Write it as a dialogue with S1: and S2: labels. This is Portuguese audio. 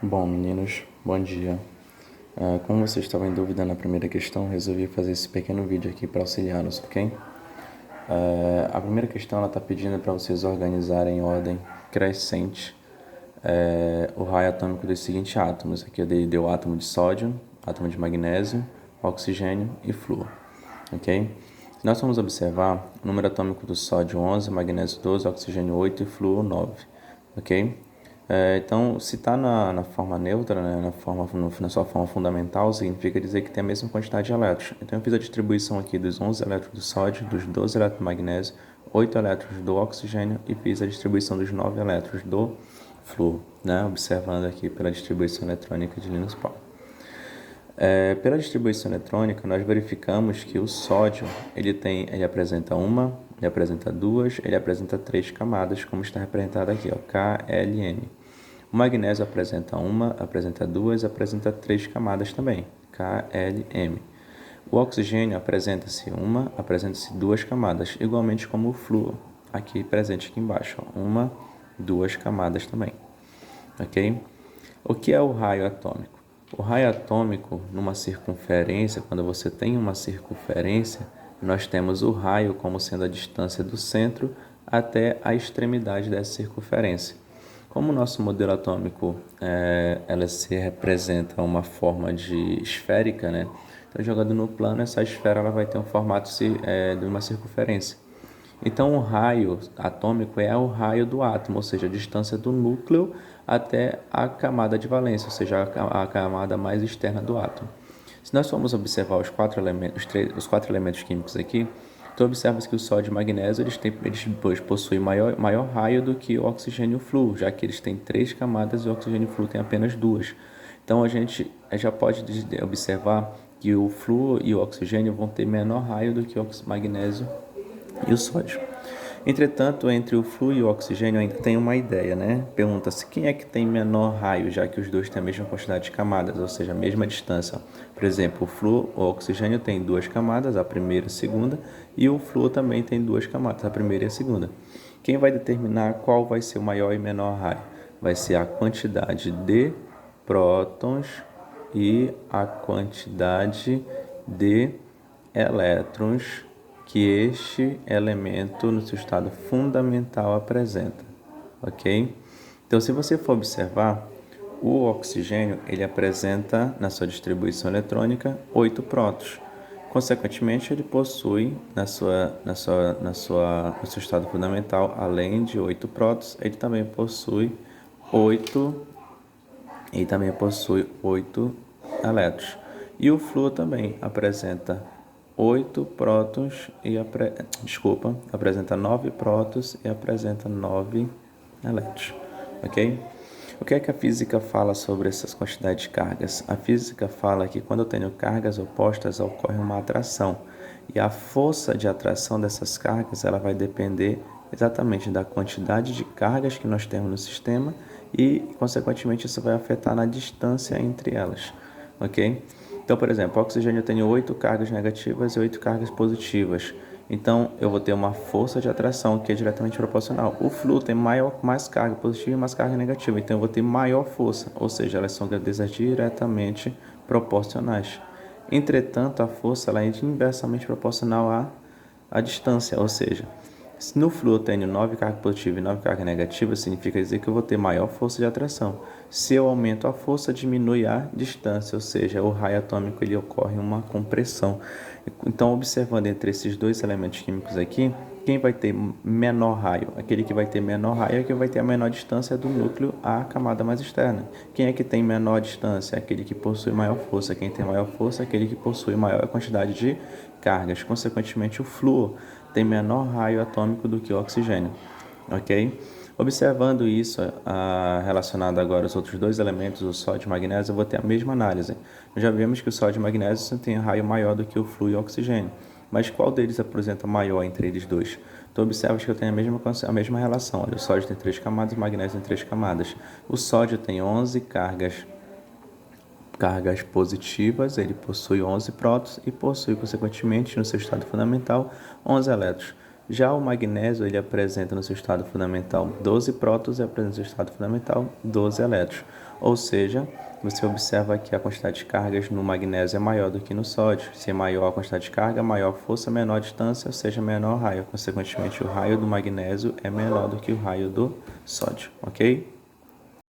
S1: Bom, meninos, bom dia. Como vocês estavam em dúvida na primeira questão, resolvi fazer esse pequeno vídeo aqui para auxiliá-los, ok? A primeira questão ela está pedindo para vocês organizarem em ordem crescente o raio atômico dos seguintes átomos. Aqui eu dei o átomo de sódio, átomo de magnésio, oxigênio e flúor, ok? Se nós formos observar, o número atômico do sódio 11, magnésio 12, oxigênio 8 e flúor 9, ok? Então, se está na forma neutra, né, na sua forma fundamental, significa dizer que tem a mesma quantidade de elétrons. Então, eu fiz a distribuição aqui dos 11 elétrons do sódio, dos 12 elétrons do magnésio, 8 elétrons do oxigênio e fiz a distribuição dos 9 elétrons do flúor, né, observando aqui pela distribuição eletrônica de Linus Pauling. Pela distribuição eletrônica, nós verificamos que o sódio ele apresenta uma, ele apresenta duas, ele apresenta três camadas, como está representado aqui, ó, KLM. O magnésio apresenta uma, apresenta duas, apresenta três camadas também, KLM. O oxigênio apresenta-se uma, apresenta-se duas camadas, igualmente como o flúor, aqui presente aqui embaixo, ó, uma, duas camadas também, ok? O que é o raio atômico? O raio atômico, numa circunferência, quando você tem uma circunferência, nós temos o raio como sendo a distância do centro até a extremidade dessa circunferência. Como o nosso modelo atômico ela se representa uma forma de esférica, né? Então, jogando no plano, essa esfera ela vai ter um formato de uma circunferência. Então, o raio atômico é o raio do átomo, ou seja, a distância do núcleo até a camada de valência, ou seja, a camada mais externa do átomo. Se nós formos observar os quatro elementos químicos aqui, tu observas que o sódio e o magnésio eles possuem maior raio do que o oxigênio e o flúor, já que eles têm três camadas e o oxigênio e o flúor têm apenas duas. Então, a gente já pode observar que o flúor e o oxigênio vão ter menor raio do que o magnésio e o sódio. Entretanto, entre o flúor e o oxigênio ainda tem uma ideia, né? Pergunta-se quem é que tem menor raio, já que os dois têm a mesma quantidade de camadas, ou seja, a mesma distância. Por exemplo, o flúor, o oxigênio tem duas camadas, a primeira e a segunda, e o flúor também tem duas camadas, a primeira e a segunda. Quem vai determinar qual vai ser o maior e menor raio? Vai ser a quantidade de prótons e a quantidade de elétrons que este elemento no seu estado fundamental apresenta, ok? Então, se você for observar, o oxigênio ele apresenta na sua distribuição eletrônica 8 prótons. Consequentemente, ele possui no seu estado fundamental, além de 8 prótons, ele também possui 8 elétrons. E o flúor também apresenta 8 prótons e apresenta 9 prótons e apresenta 9 elétrons, ok? O que é que a física fala sobre essas quantidades de cargas? A física fala que quando eu tenho cargas opostas ocorre uma atração e a força de atração dessas cargas ela vai depender exatamente da quantidade de cargas que nós temos no sistema e, consequentemente, isso vai afetar na distância entre elas, ok? Então, por exemplo, o oxigênio tem 8 cargas negativas e 8 cargas positivas. Então, eu vou ter uma força de atração que é diretamente proporcional. O flúor tem mais carga positiva e mais carga negativa. Então, eu vou ter maior força, ou seja, elas são grandezas diretamente proporcionais. Entretanto, a força ela é inversamente proporcional à distância, ou seja, se no flúor eu tenho 9 cargas positivas e 9 cargas negativas, significa dizer que eu vou ter maior força de atração. Se eu aumento a força, diminui a distância, ou seja, o raio atômico ele ocorre uma compressão. Então, observando entre esses dois elementos químicos aqui, quem vai ter menor raio? Aquele que vai ter menor raio é o que vai ter a menor distância do núcleo à camada mais externa. Quem é que tem menor distância? Aquele que possui maior força. Quem tem maior força é aquele que possui maior quantidade de cargas. Consequentemente, o flúor tem menor raio atômico do que o oxigênio, ok? Observando isso, relacionado agora aos outros dois elementos, o sódio e o magnésio, eu vou ter a mesma análise. Já vimos que o sódio e o magnésio têm raio maior do que o flúor e o oxigênio. Mas qual deles apresenta maior entre eles dois? Então, observa que eu tenho a mesma relação. Olha, o sódio tem 3 camadas, o magnésio tem 3 camadas. O sódio tem 11 cargas positivas, ele possui 11 prótons e possui, consequentemente, no seu estado fundamental, 11 elétrons. Já o magnésio, ele apresenta no seu estado fundamental 12 prótons e apresenta no seu estado fundamental 12 elétrons. Ou seja, você observa que a quantidade de cargas no magnésio é maior do que no sódio. Se é maior a quantidade de carga, maior a força, menor a distância, ou seja, menor o raio. Consequentemente, o raio do magnésio é menor do que o raio do sódio, ok?